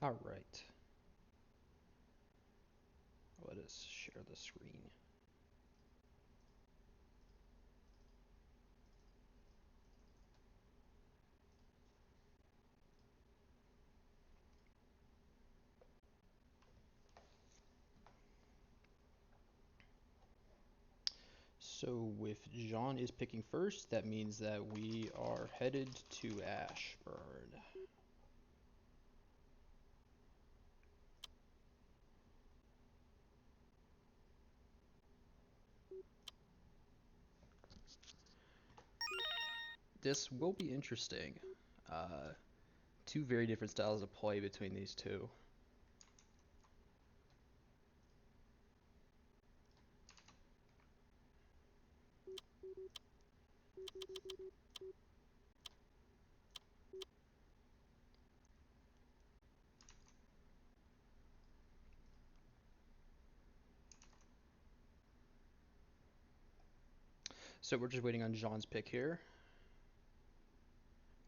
All right. Let us share the screen. So with Jean is picking first, that means that we are headed to Ashburn. This will be interesting. Two very different styles of play between these two. So we're just waiting on Jean's pick here.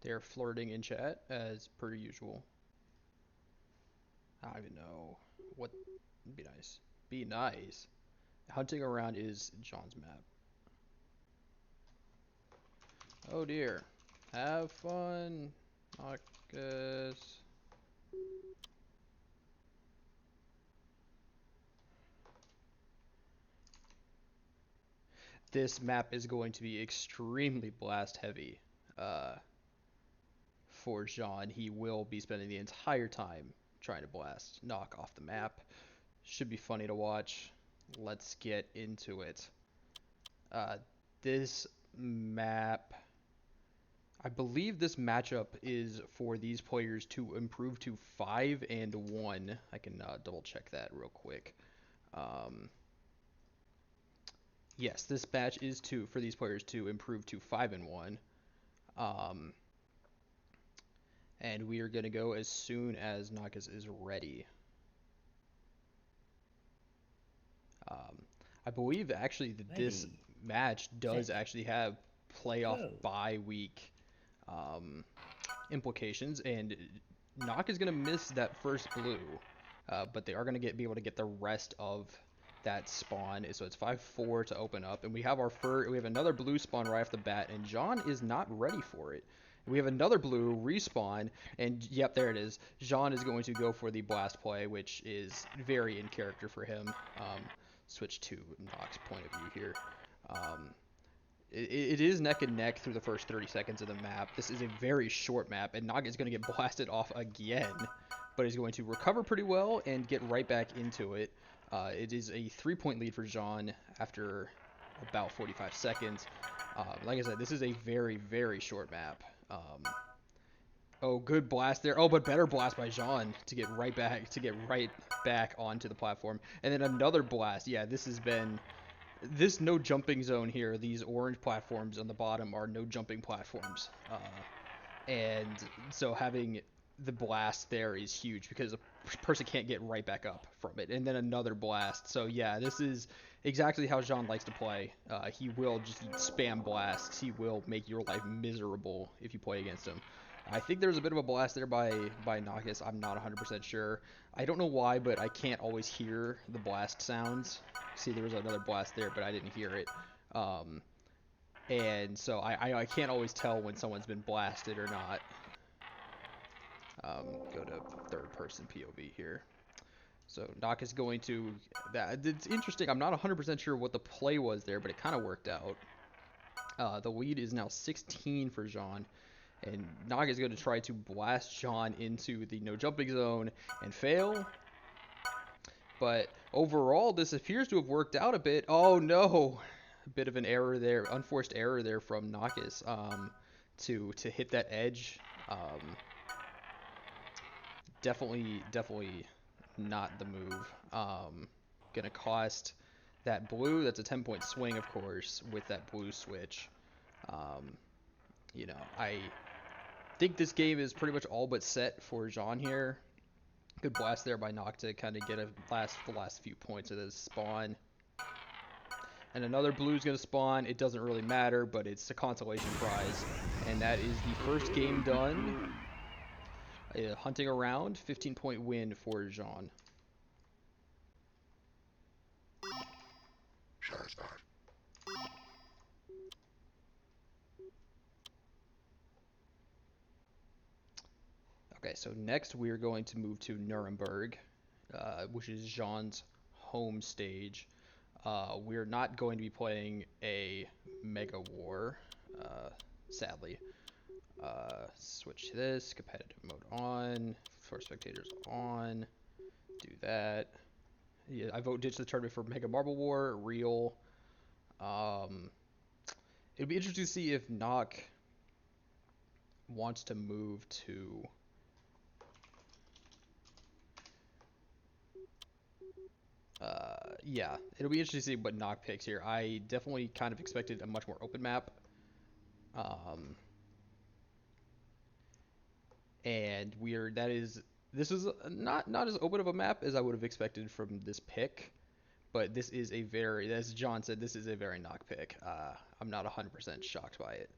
They're flirting in chat as per usual. I don't even know what. Be nice. Be nice. Hunting around is Jean's map. Oh dear. Have fun, Nockess. This map is going to be extremely blast heavy for Jean. He will be spending the entire time trying to blast Nock off the map. Should be funny to watch. Let's get into it. This map, I believe this matchup is for these players to improve to 5-1. I can double check that real quick. Yes, this match is for these players to improve to 5-1. And we are going to go as soon as Nockess is ready. I believe actually that this match does actually have playoff bye week implications, and Nock is going to miss that first blue, but they are going to be able to get the rest of that spawn. So it's 5-4 to open up, and we have another blue spawn right off the bat, and Jean is not ready for it. We have another blue respawn, and yep, there it is. Jean is going to go for the blast play, which is very in character for him. Switch to Nock's point of view here. It is neck and neck through the first 30 seconds of the map. This is a very short map, and Nock is going to get blasted off again, but he's going to recover pretty well and get right back into it. It is a 3-point lead for Jean after about 45 seconds. Like I said, this is a very, very short map. Oh, good blast there. Oh, but better blast by Jean to get right back onto the platform. And then another blast. Yeah, this no jumping zone here. These orange platforms on the bottom are no jumping platforms. And so having the blast there is huge because a person can't get right back up from it. And then another blast. So yeah, this is exactly how Jean likes to play. He will just spam blasts. He will make your life miserable if you play against him. I think there's a bit of a blast there by Nockess. I'm not 100% sure. I don't know why, but I can't always hear the blast sounds. See, there was another blast there, but I didn't hear it. And so I can't always tell when someone's been blasted or not. Go to third-person POV here. So Nock is going to... It's interesting. I'm not 100% sure what the play was there, but it kind of worked out. The lead is now 16 for Jean. And Nock is going to try to blast Jean into the no jumping zone and fail. But overall, this appears to have worked out a bit. Oh no! A bit of an error there, unforced error there from Nockess to hit that edge. Definitely not the move. Gonna cost that blue. That's a 10-point swing, of course, with that blue switch. You know, I think this game is pretty much all but set for Jean here. Good blast there by Nock to kind of get the last few points of this spawn. And another blue's going to spawn. It doesn't really matter, but it's a consolation prize. And that is the first game done. Hunting around, 15-point win for Jean. Okay, so next we're going to move to Nuremberg, which is Jean's home stage. We're not going to be playing a Mega War, sadly. Switch to this, competitive mode on, for spectators on, do that. Yeah, I vote ditch the tournament for Mega Marble War, real. It'd be interesting to see if Nock wants to move to yeah, it'll be interesting to see what Nock picks here. I definitely kind of expected a much more open map. And this is not as open of a map as I would have expected from this pick, but this is a very, as John said, this is a very Nock pick. I'm not 100% shocked by it.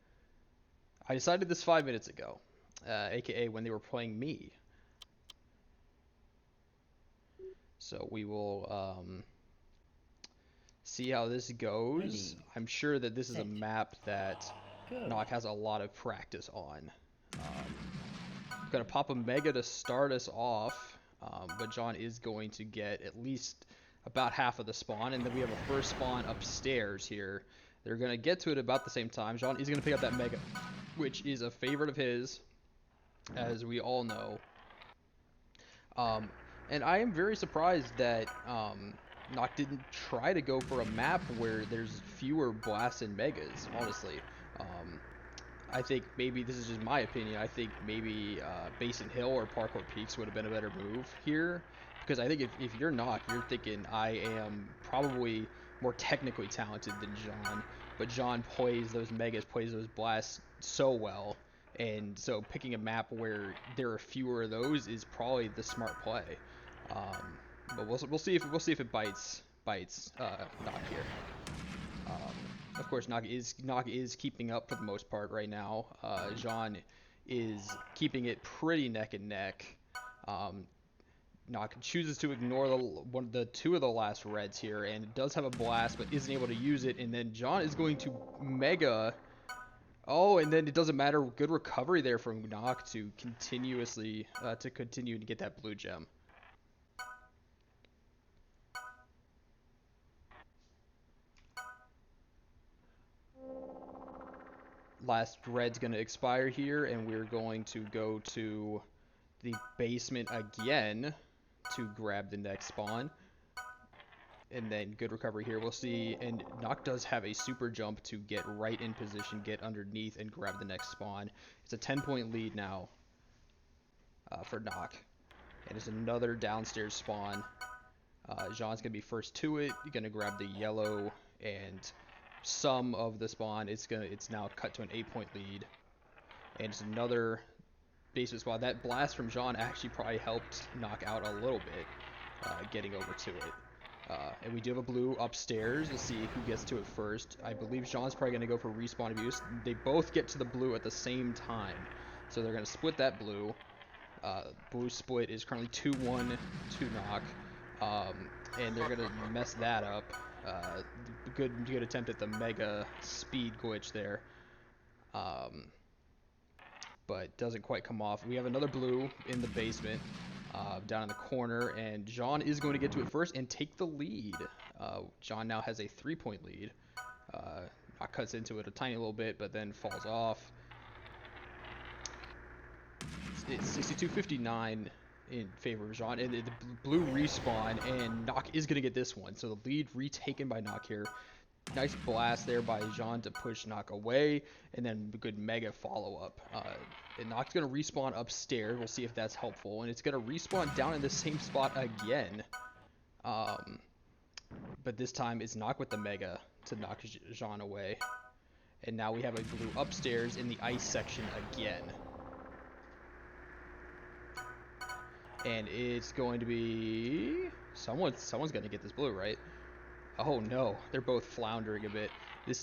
I decided this 5 minutes ago, aka when they were playing me. So we will see how this goes. I'm sure that this is a map that Nock has a lot of practice on. I'm going to pop a Mega to start us off, but John is going to get at least about half of the spawn, and then we have a first spawn upstairs here. They're going to get to it about the same time. John is going to pick up that Mega, which is a favorite of his, as we all know. And I am very surprised that Nock didn't try to go for a map where there's fewer blasts and Megas, honestly. I think maybe, this is just my opinion, I think maybe Basin Hill or Parkour Peaks would have been a better move here. Because I think if you're Nock, you're thinking, I am probably more technically talented than John. But John plays those Megas, plays those blasts so well. And so picking a map where there are fewer of those is probably the smart play. But we'll see if it bites Nock here. Of course, Nock is keeping up for the most part right now. Jean is keeping it pretty neck and neck. Nock chooses to ignore the two of the last reds here, and does have a blast, but isn't able to use it. And then John is going to Mega. Oh, and then it doesn't matter. Good recovery there from Nock to continue to get that blue gem. Last red's going to expire here, and we're going to go to the basement again to grab the next spawn. And then good recovery here. We'll see. And Nock does have a super jump to get right in position, get underneath, and grab the next spawn. It's a 10-point lead now for Nock. And it's another downstairs spawn. Jean's going to be first to it. You're going to grab the yellow and some of the spawn. It's now cut to an 8-point lead. And it's another basement spawn. That blast from Jean actually probably helped Nock out a little bit, getting over to it. And we do have a blue upstairs. We'll see who gets to it first. I believe Jean's probably going to go for respawn abuse. They both get to the blue at the same time. So they're going to split that blue. Blue split is currently 2-1 to Nock. And they're going to mess that up. Good attempt at the Mega speed glitch there. But doesn't quite come off. We have another blue in the basement. Down in the corner, and Jean is going to get to it first and take the lead. Jean now has a 3-point lead. Nock cuts into it a tiny little bit, but then falls off. It's 62-59 in favor of Jean, and the blue respawn, and Nock is going to get this one. So the lead retaken by Nock here. Nice blast there by Jean to push Nock away, and then a good Mega follow-up. And Nock's going to respawn upstairs. We'll see if that's helpful. And it's going to respawn down in the same spot again. But this time it's Nock with the Mega to knock Jean away. And now we have a blue upstairs in the ice section again. And it's going to be... Someone's going to get this blue, right? Oh no, they're both floundering a bit. This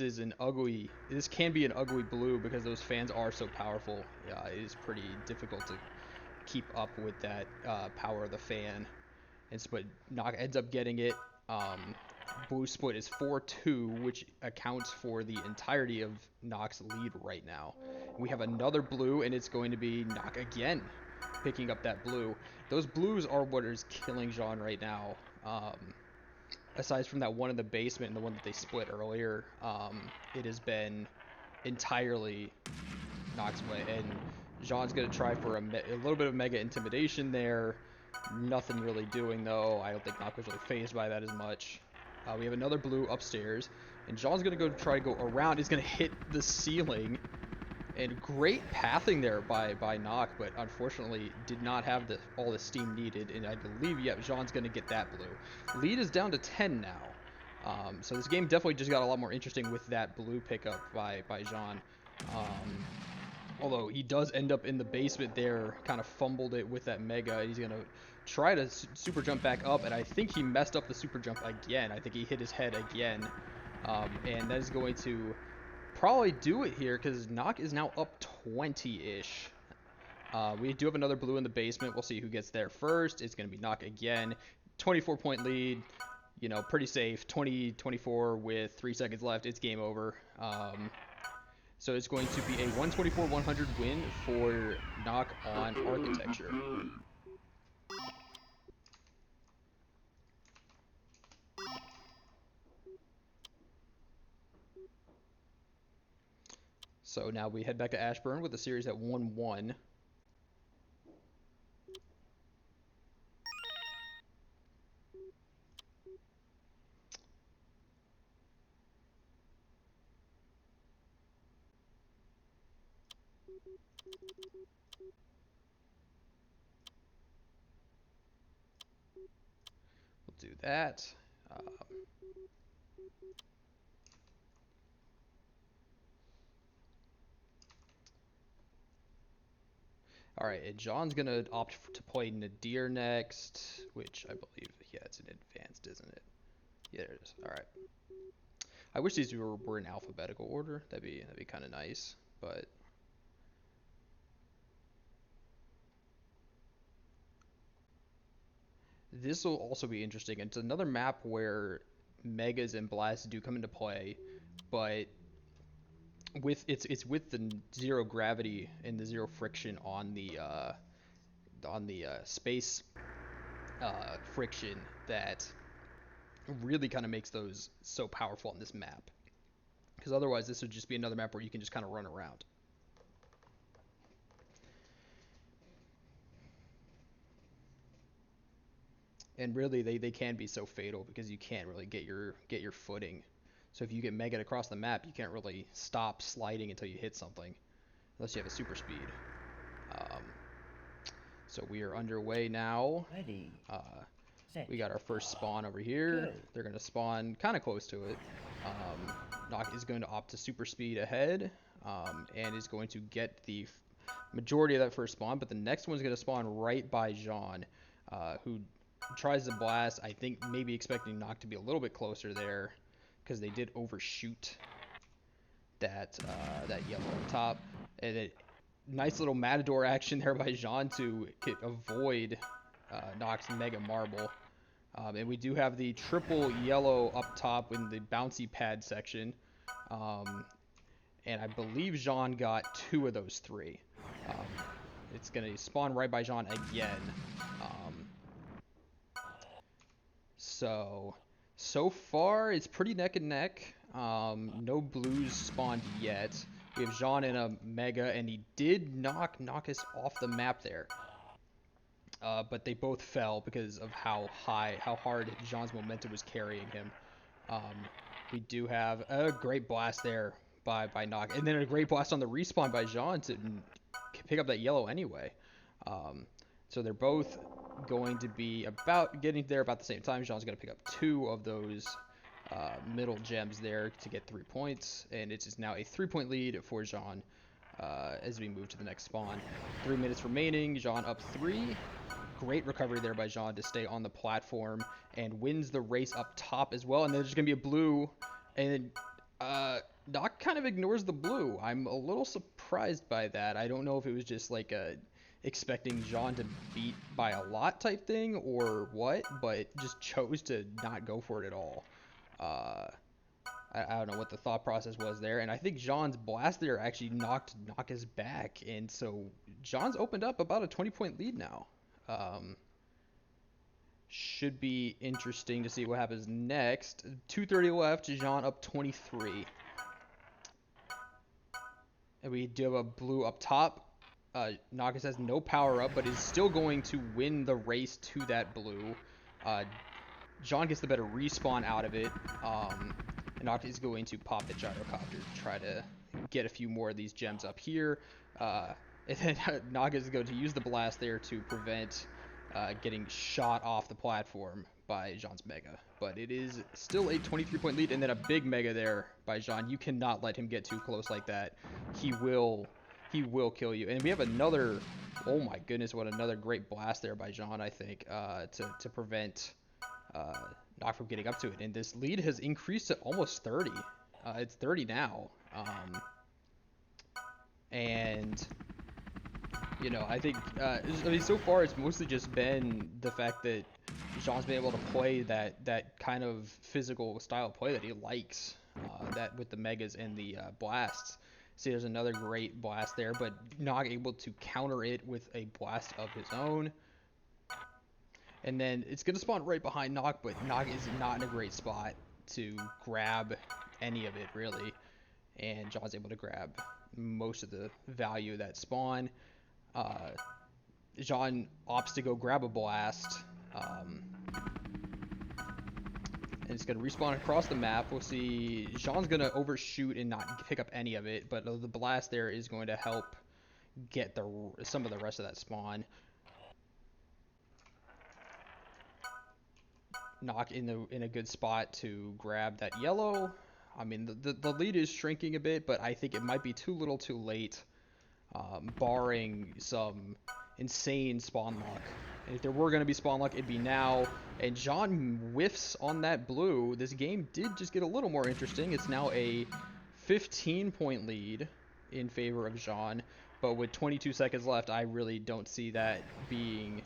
can be an ugly blue because those fans are so powerful. Yeah, it is pretty difficult to keep up with that power of the fan. And Split Nock ends up getting it. Blue Split is 4-2, which accounts for the entirety of Nock's lead right now. We have another blue, and it's going to be Nock again, picking up that blue. Those blues are what is killing Jean right now. Aside from that one in the basement and the one that they split earlier, it has been entirely Nock's way. And Jean's going to try for a little bit of Mega Intimidation there. Nothing really doing, though. I don't think Nock was really phased by that as much. We have another blue upstairs, and Jean's going to go try to go around. He's going to hit the ceiling, and great pathing there by Nock, but unfortunately did not have all the steam needed, and I believe, yeah, Jean's going to get that blue. Lead is down to 10 now, so this game definitely just got a lot more interesting with that blue pickup by Jean. Although he does end up in the basement there, kind of fumbled it with that Mega. He's going to try to super jump back up, and I think he messed up the super jump again. I think he hit his head again, and that is going to probably do it here because Nock is now up 20-ish. We do have another blue in the basement. We'll see who gets there first. It's going to be Nock again. 24-point lead, you know, pretty safe. 20-24 with 3 seconds left. It's game over. So it's going to be a 124-100 win for Nock on Architecture. So now we head back to Ashburn with the series at 1-1. We'll do that. All right, and John's going to opt to play Nadir next, which I believe, yeah, it's an advanced, isn't it? Yeah, it is. All right. I wish these were in alphabetical order. That'd be kind of nice, but this will also be interesting. It's another map where Megas and Blasts do come into play, but it's with the zero gravity and the zero friction on the space friction that really kind of makes those so powerful on this map. Because otherwise, this would just be another map where you can just kind of run around. And really, they can be so fatal because you can't really get your footing. So if you get Mega across the map, you can't really stop sliding until you hit something, unless you have a super speed. So we are underway now. Ready. We got our first spawn over here. Go. They're going to spawn kind of close to it. Nock is going to opt to super speed ahead, and is going to get the majority of that first spawn, but the next one's going to spawn right by Jean, who tries to blast. I think maybe expecting Nock to be a little bit closer there, because they did overshoot that yellow up top. And nice little Matador action there by Jean to avoid Nock's Mega Marble. And we do have the triple yellow up top in the bouncy pad section. And I believe Jean got 2 of those 3. It's going to spawn right by Jean again. So far, it's pretty neck and neck. No blues spawned yet. We have Jean in a Mega, and he did knock Nockess off the map there. But they both fell because of how hard Jean's momentum was carrying him. We do have a great blast there by Nock, and then a great blast on the respawn by Jean to pick up that yellow anyway. So they're both going to be getting there about the same time. Jean's going to pick up 2 of those middle gems there to get 3 points, and it is now a 3-point lead for Jean as we move to the next spawn. 3 minutes remaining. Jean up 3. Great recovery there by Jean to stay on the platform and wins the race up top as well. And there's going to be a blue, and Nock kind of ignores the blue. I'm a little surprised by that. I don't know if it was just like expecting Jean to beat by a lot type thing or what, but just chose to not go for it at all. I don't know what the thought process was there, and I think Jean's blast there actually knocked Nockess back, and so Jean's opened up about a 20-point lead now. Should be interesting to see what happens next. 2:30 left, Jean up 23. And we do have a blue up top. Nockess has no power up, but is still going to win the race to that blue. Jean gets the better respawn out of it. And Nockess is going to pop the gyrocopter to try to get a few more of these gems up here. And then Nockess is going to use the blast there to prevent getting shot off the platform by Jean's Mega. But it is still a 23-point lead, and then a big Mega there by Jean. You cannot let him get too close like that. He will kill you. And we have another, oh my goodness, what another great blast there by Jean, I think, to prevent Nock from getting up to it. And this lead has increased to almost 30. It's 30 now. And you know, I think, I mean, so far it's mostly just been the fact that Jean's been able to play that kind of physical style of play that he likes, that with the Megas and the blasts. See, there's another great blast there, but not able to counter it with a blast of his own. And then it's going to spawn right behind Nock, but Nock is not in a great spot to grab any of it, really. And Jean's able to grab most of the value of that spawn. Jean opts to go grab a blast, and it's going to respawn across the map. We'll see. Jean's going to overshoot and not pick up any of it, but the blast there is going to help get some of the rest of that spawn. Nock in a good spot to grab that yellow. I mean, the lead is shrinking a bit, but I think it might be too little too late, barring some insane spawn luck. And if there were going to be spawn luck, it'd be now. And Jean whiffs on that blue. This game did just get a little more interesting. It's now a 15-point lead in favor of Jean. But with 22 seconds left, I really don't see that being...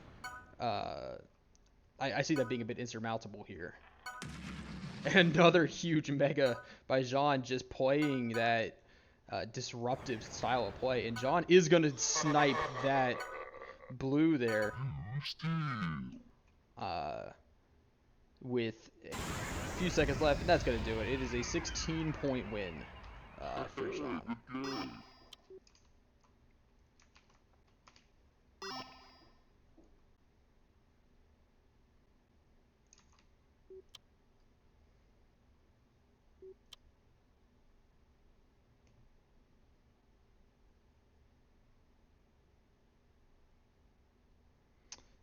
I see that being a bit insurmountable here. Another huge Mega by Jean, just playing that disruptive style of play. And Jean is going to snipe that blue there with a few seconds left, and that's going to do it. It is a 16-point win for Jean.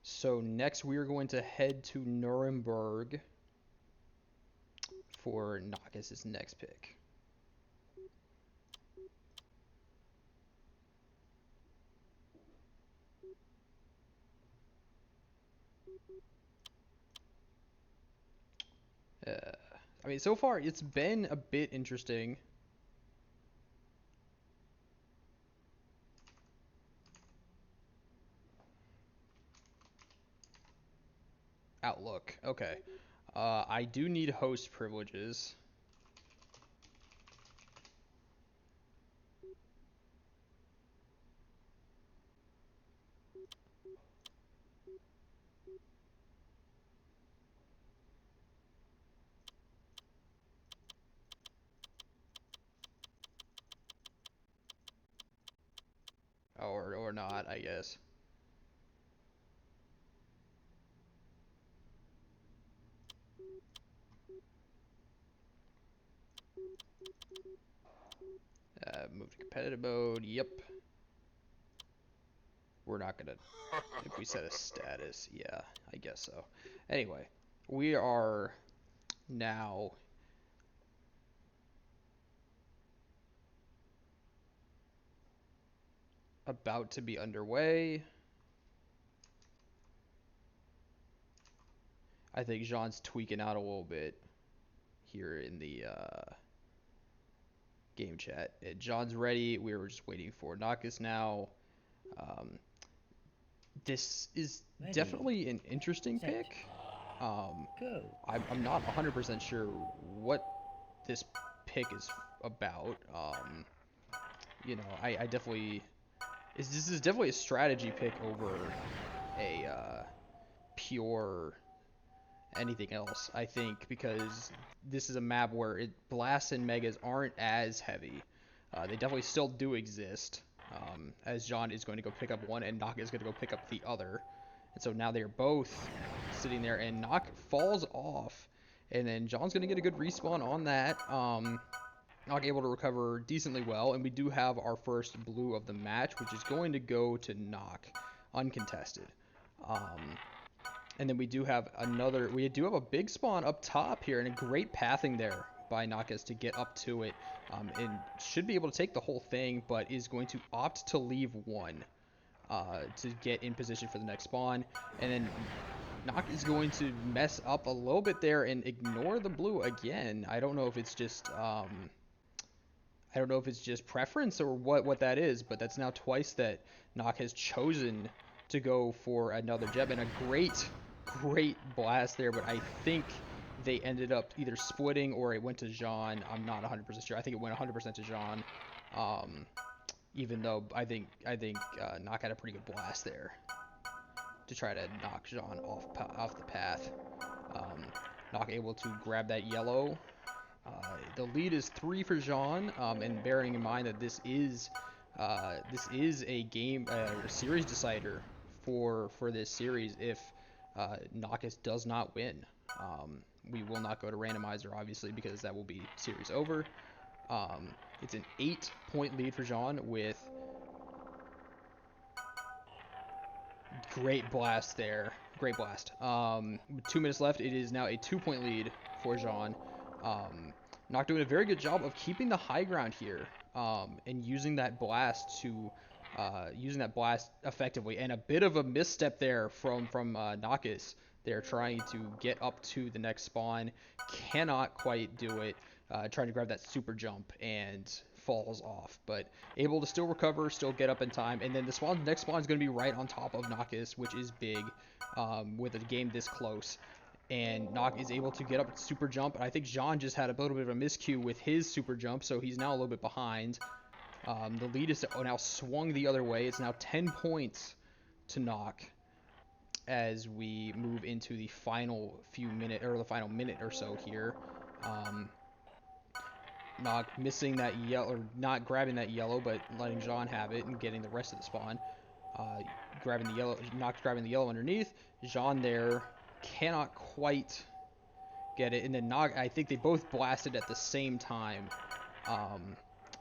So next we are going to head to Nuremberg for Nockess' next pick. I mean, so far it's been a bit interesting. Outlook. Okay. I do need host privileges. Or not, I guess. Move to competitive mode. Yep. We're not gonna. If we set a status, yeah, I guess so. Anyway, we are now about to be underway. I think Jean's tweaking out a little bit here in the game chat. John's ready. We were just waiting for Nockess now. This is Ready, definitely an interesting set, pick. Um, go. I'm not 100% sure what this pick is about. I definitely this is definitely a strategy pick over a pure anything else. I think because this is a map where blasts and megas aren't as heavy. They definitely still do exist. As John is going to go pick up one and Nock is going to go pick up the other. And so now they're both sitting there and Nock falls off. And then John's going to get a good respawn on that. Nock able to recover decently well. And we do have our first blue of the match, which is going to go to Nock, uncontested. Um, and then we do have a big spawn up top here and a great pathing there by Nockess to get up to it. And should be able to take the whole thing, but is going to opt to leave one to get in position for the next spawn. And then Nock is going to mess up a little bit there and ignore the blue again. I don't know if it's just preference or what that is, but that's now twice that Nock has chosen to go for another gem and a great blast there, but I think they ended up either splitting or it went to Jean. I'm not 100% sure. I think it went 100% to Jean. Um, Even though I think Nock had a pretty good blast there to try to knock Jean off the path. Um, Nock able to grab that yellow. The lead is 3 for Jean, and bearing in mind that this is a game a series decider for this series if Nockess does not win. We will not go to randomizer obviously because that will be series over. It's an 8-point lead for Jean with great blast there. Great blast. With 2 minutes left, it is now a 2-point lead for Jean. Nock doing a very good job of keeping the high ground here and using that blast effectively. And a bit of a misstep there from Nockess. They're trying to get up to the next spawn, cannot quite do it. Trying to grab that super jump and falls off, but able to still recover, still get up in time. And then the next spawn is going to be right on top of Nockess, which is big with a game this close. And Nock is able to get up super jump. And I think Jean just had a little bit of a miscue with his super jump, so he's now a little bit behind. The lead is now swung the other way. It's now 10 points to Nock as we move into the final the final minute or so here. Nock missing that yellow, or not grabbing that yellow, but letting Jean have it and getting the rest of the spawn. Grabbing the yellow, Nock grabbing the yellow underneath. Jean there cannot quite get it, and then Nock, I think they both blasted at the same time.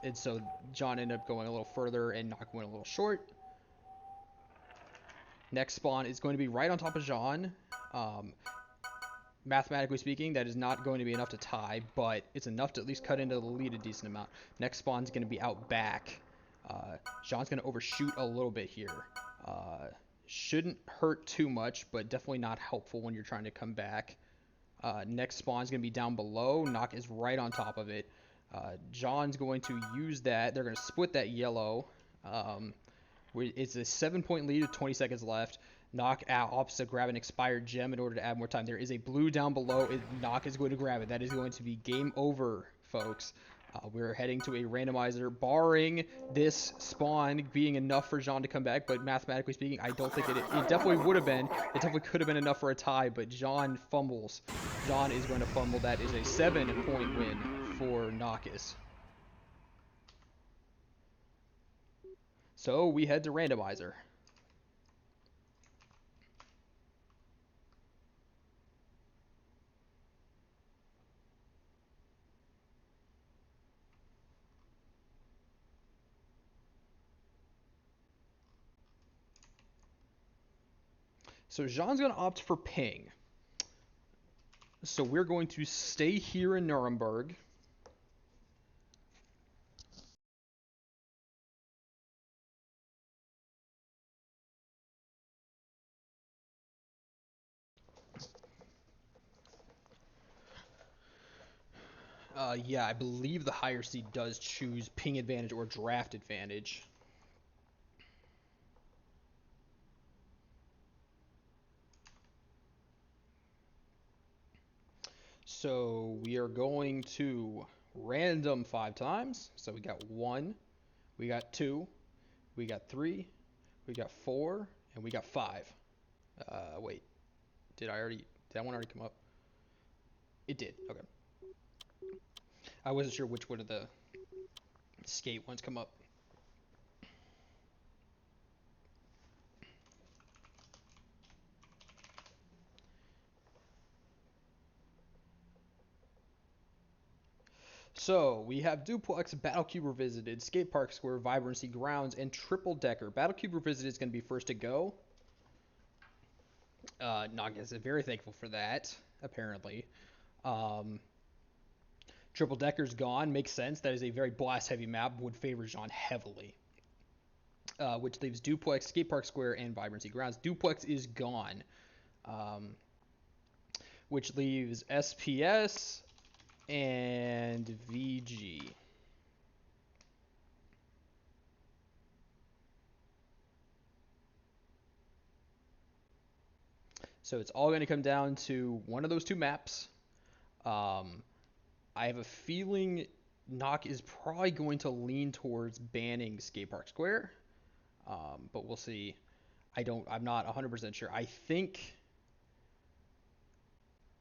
And so Jean ended up going a little further, and Nock went a little short. Next spawn is going to be right on top of Jean. Mathematically speaking, that is not going to be enough to tie, but it's enough to at least cut into the lead a decent amount. Next spawn's going to be out back. Jean's going to overshoot a little bit here. Shouldn't hurt too much, but definitely not helpful when you're trying to come back. Next spawn's going to be down below. Nock is right on top of it. Jean's going to use that. They're going to split that yellow. It's a 7-point lead with 20 seconds left. Nock opts to grab an expired gem in order to add more time. There is a blue down below. Nock is going to grab it. That is going to be game over, folks. We're heading to a randomizer, barring this spawn being enough for Jean to come back. But mathematically speaking, I don't think it definitely would have been. It definitely could have been enough for a tie, but Jean fumbles. Jean is going to fumble. That is a 7-point win for Nockess. So we head to randomizer. So Jean's going to opt for ping. So we're going to stay here in Nuremberg. Yeah, I believe the higher seed does choose ping advantage or draft advantage. So we are going to random 5 times. So we got 1, we got 2, we got 3, we got 4, and we got 5. Wait, did that one already come up? It did. Okay. I wasn't sure which one of the skate ones come up. So we have Duplex, Battlecube Revisited, Skate Park Square, Vibrancy Grounds, and Triple Decker. Battlecube Revisited is going to be first to go. Nockess is very thankful for that, apparently. Um, Triple Decker's gone. Makes sense. That is a very blast heavy map. Would favor Jean heavily. Which leaves Duplex, Skate Park Square, and Vibrancy Grounds. Duplex is gone. Which leaves SPS and VG. So it's all going to come down to one of those two maps. I have a feeling Nock is probably going to lean towards banning Skate Park Square, but we'll see. I'm not 100% sure. I think.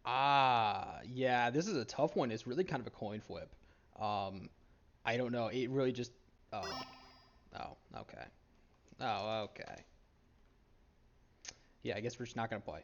Yeah, this is a tough one. It's really kind of a coin flip. I don't know. It really just. Oh, okay. Oh, okay. Yeah, I guess we're just not gonna play.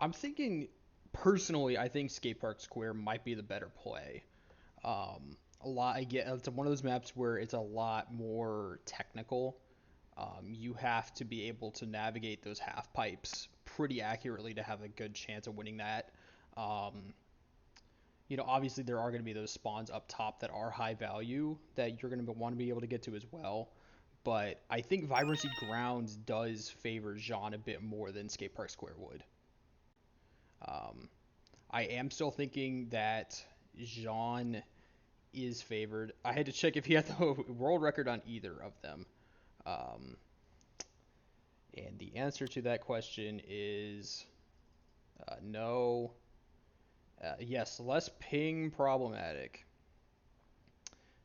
I'm thinking personally. I think Skate Park Square might be the better play. A lot. I get it's one of those maps where it's a lot more technical. You have to be able to navigate those half pipes pretty accurately to have a good chance of winning that. Um, Obviously there are going to be those spawns up top that are high value that you're going to want to be able to get to as well. But I think Vibrancy Grounds does favor Jean a bit more than Skate Park Square would. Um, I am still thinking that Jean is favored. I had to check if he had the world record on either of them. Um, and the answer to that question is no. Yes, less ping problematic.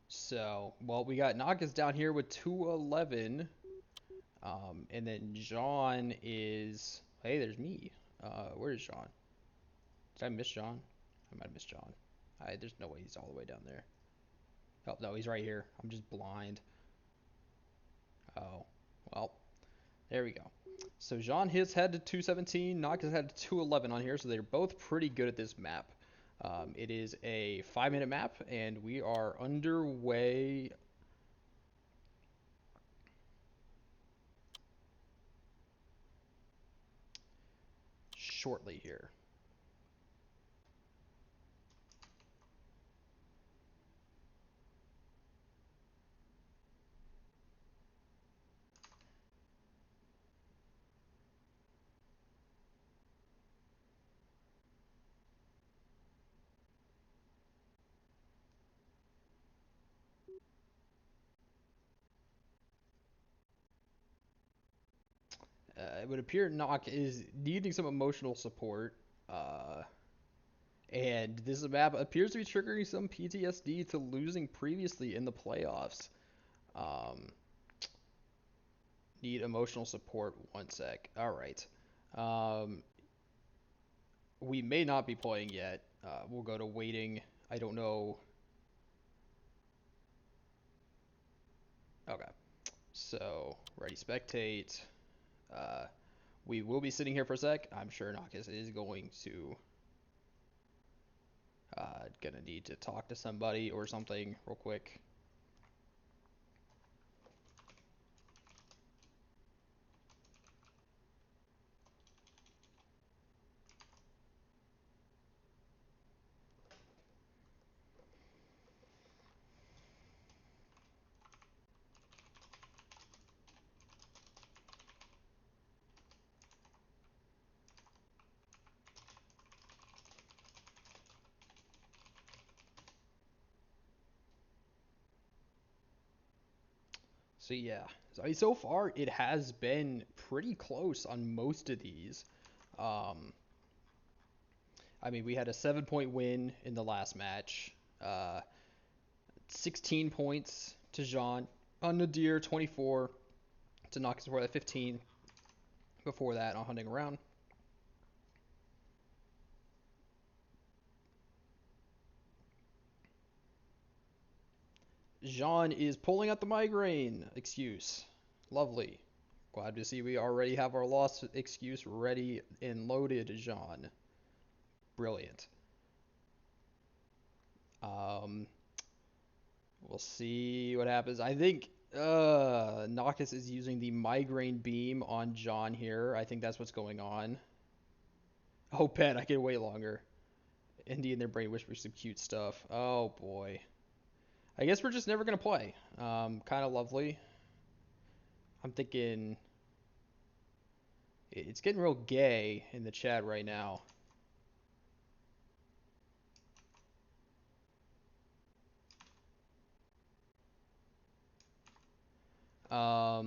So, well, we got Nockess down here with 211. And then John is. Hey, there's me. Where's John? Did I miss John? I might have missed John. There's no way he's all the way down there. Oh, no, he's right here. I'm just blind. Oh, well, there we go. So Jean his head to 217, Nockess had 211 on here, so they're both pretty good at this map. It is a 5-minute map, and we are underway. Shortly here. It would appear Nock is needing some emotional support. Uh, and this map appears to be triggering some PTSD to losing previously in the playoffs. Um, need emotional support. 1 sec. All right. Um, we may not be playing yet. We'll go to waiting. I don't know. Okay. So, ready, spectate. Uh, we will be sitting here for a sec. I'm sure Nockess is going to gonna need to talk to somebody or something real quick. So yeah, so, I mean, so far it has been pretty close on most of these. Um, I mean, we had a 7-point win in the last match. 16 points to Jean. On Nadir, 24 to Nockess before that, 15 before that on Hunting Around. Jean is pulling out the migraine excuse. Lovely. Glad to see we already have our loss excuse ready and loaded, Jean. Brilliant. We'll see what happens. I think Nockess is using the migraine beam on John here. I think that's what's going on. Oh, pet, I can wait longer. Indy and their brain whisper some cute stuff. Oh boy. I guess we're just never gonna play. Kind of lovely. I'm thinking it's getting real gay in the chat right now. All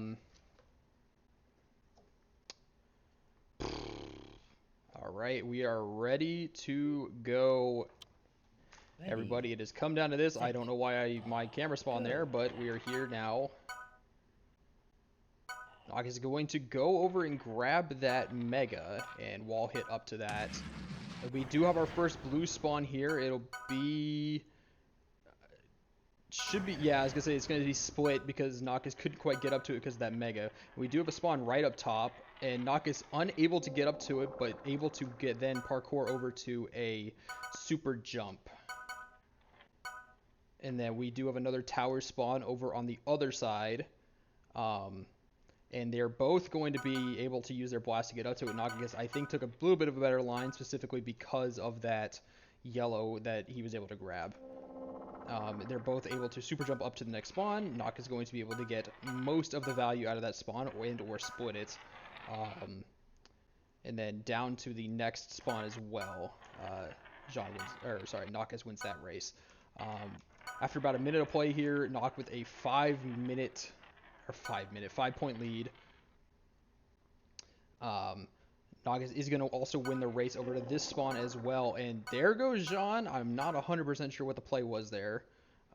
right, we are ready to go. Everybody, it has come down to this. I don't know why my camera spawned there, but we are here now. Nock is going to go over and grab that Mega and wall hit up to that. We do have our first blue spawn here. It'll be... Should be... Yeah, I was going to say it's going to be split because Nockess couldn't quite get up to it because of that Mega. We do have a spawn right up top, and Nockess unable to get up to it, but able to get then parkour over to a super jump. And then we do have another tower spawn over on the other side. And they're both going to be able to use their blast to get up to it. Nockess, I think, took a little bit of a better line, specifically because of that yellow that he was able to grab. They're both able to super jump up to the next spawn. Nock is going to be able to get most of the value out of that spawn or split it. And then down to the next spawn as well. Nockess wins that race. After about a minute of play here, Nock with a 5-point lead. Nockess is going to also win the race over to this spawn as well. And there goes Jean. I'm not 100% sure what the play was there.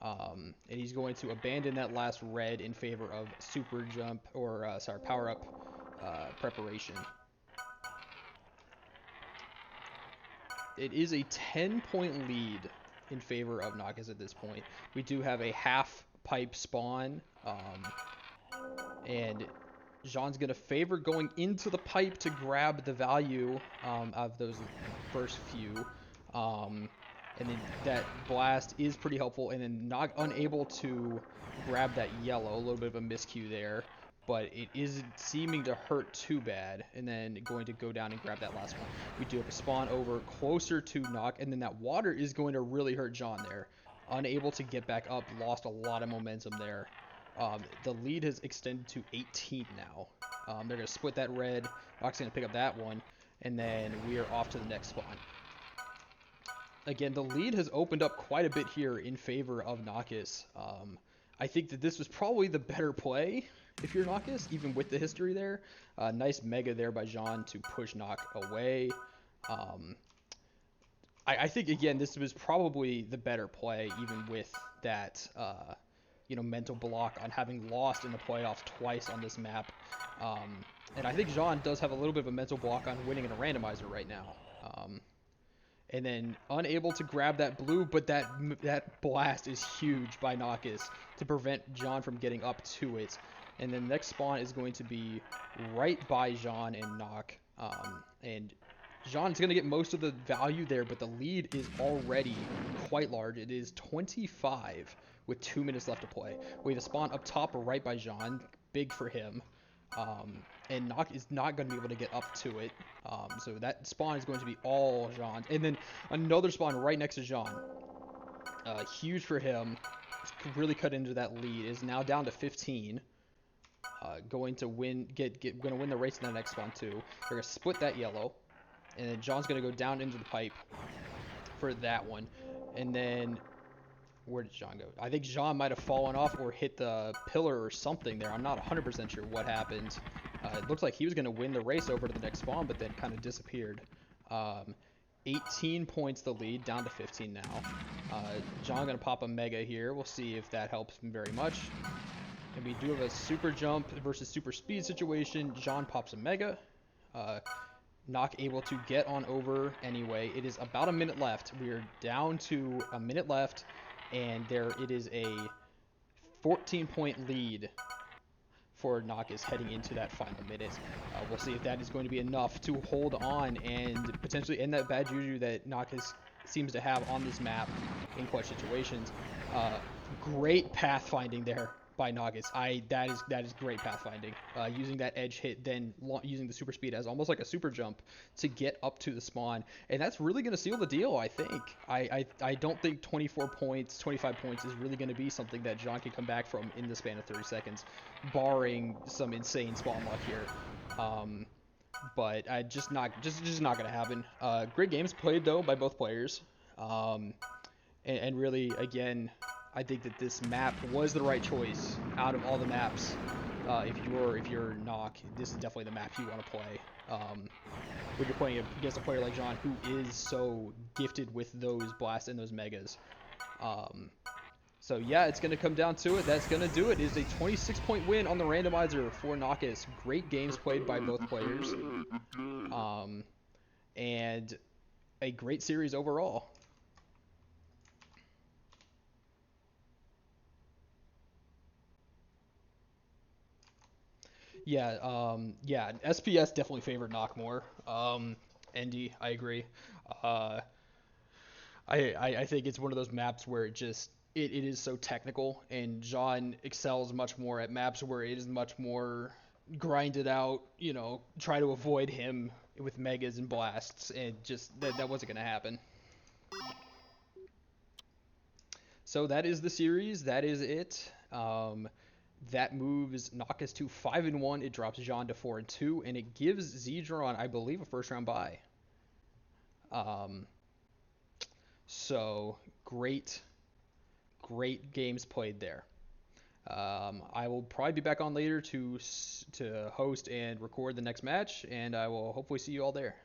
And he's going to abandon that last red in favor of super jump, or power up preparation. It is a 10-point lead in favor of Nockess at this point. We do have a half pipe spawn, and Jean's going to favor going into the pipe to grab the value of those first few. And then that blast is pretty helpful, and then not unable to grab that yellow. A little bit of a miscue there, but it isn't seeming to hurt too bad. And then going to go down and grab that last one. We do have a spawn over closer to Nock, and then that water is going to really hurt Jean there. Unable to get back up, lost a lot of momentum there. The lead has extended to 18 now. They're going to split that red. Nock's going to pick up that one, and then we are off to the next spawn. Again, the lead has opened up quite a bit here in favor of Nockess. I think that this was probably the better play if you're Nockess, even with the history there. Nice Mega there by Jean to push Nock away. I think, again, this was probably the better play, even with that mental block on having lost in the playoffs twice on this map. And I think Jean does have a little bit of a mental block on winning in a randomizer right now. And then unable to grab that blue, but that blast is huge by Nockess to prevent Jean from getting up to it. And then the next spawn is going to be right by Jean and Nock. And Jean's going to get most of the value there, but the lead is already quite large. It is 25 with 2 minutes left to play. We have a spawn up top right by Jean, big for him. And Nock is not going to be able to get up to it. So that spawn is going to be all Jean. And then another spawn right next to Jean. Huge for him. Really cut into that lead. Is now down to 15. Going to win the race in the next spawn too. They're going to split that yellow. And then Jean's going to go down into the pipe for that one. And then Where did Jean go? I think Jean might have fallen off or hit the pillar or something there. I'm not 100% sure what happened. It looked like he was going to win the race over to the next spawn, but then kind of disappeared. 18 points the lead, down to 15 now. Jean going to pop a Mega here. We'll see if that helps him very much. And we do have a super jump versus super speed situation. Jean pops a Mega. Nock able to get on over anyway. It is about a minute left. We're down to a minute left, and it is a 14-point lead for Nockess heading into that final minute. We'll see if that is going to be enough to hold on and potentially end that bad juju that Nockess seems to have on this map in clutch situations. Great pathfinding there by Nockess. That is great pathfinding. Using that edge hit, then using the super speed as almost like a super jump to get up to the spawn, and that's really going to seal the deal. I think. I don't think 24 points, 25 points is really going to be something that Jean can come back from in the span of 30 seconds, barring some insane spawn luck here. But just not going to happen. Great games played though by both players, and really again, I think that this map was the right choice out of all the maps. If you're Nock, this is definitely the map you want to play. When you're playing against a player like Jean, who is so gifted with those blasts and those megas. So yeah, it's going to come down to it. That's going to do it. It is a 26-point win on the randomizer for Nockess. Great games played by both players. And a great series overall. Yeah, SPS definitely favored Nock more. ND, I agree. I think it's one of those maps where it is so technical, and Jean excels much more at maps where it is much more grinded out, try to avoid him with megas and blasts, and just that wasn't going to happen. So that is the series. That is it. That moves Nockess to 5-1. It drops Jean to 4-2, and it gives Zedron, I believe, a first-round bye. So great games played there. I will probably be back on later to host and record the next match, and I will hopefully see you all there.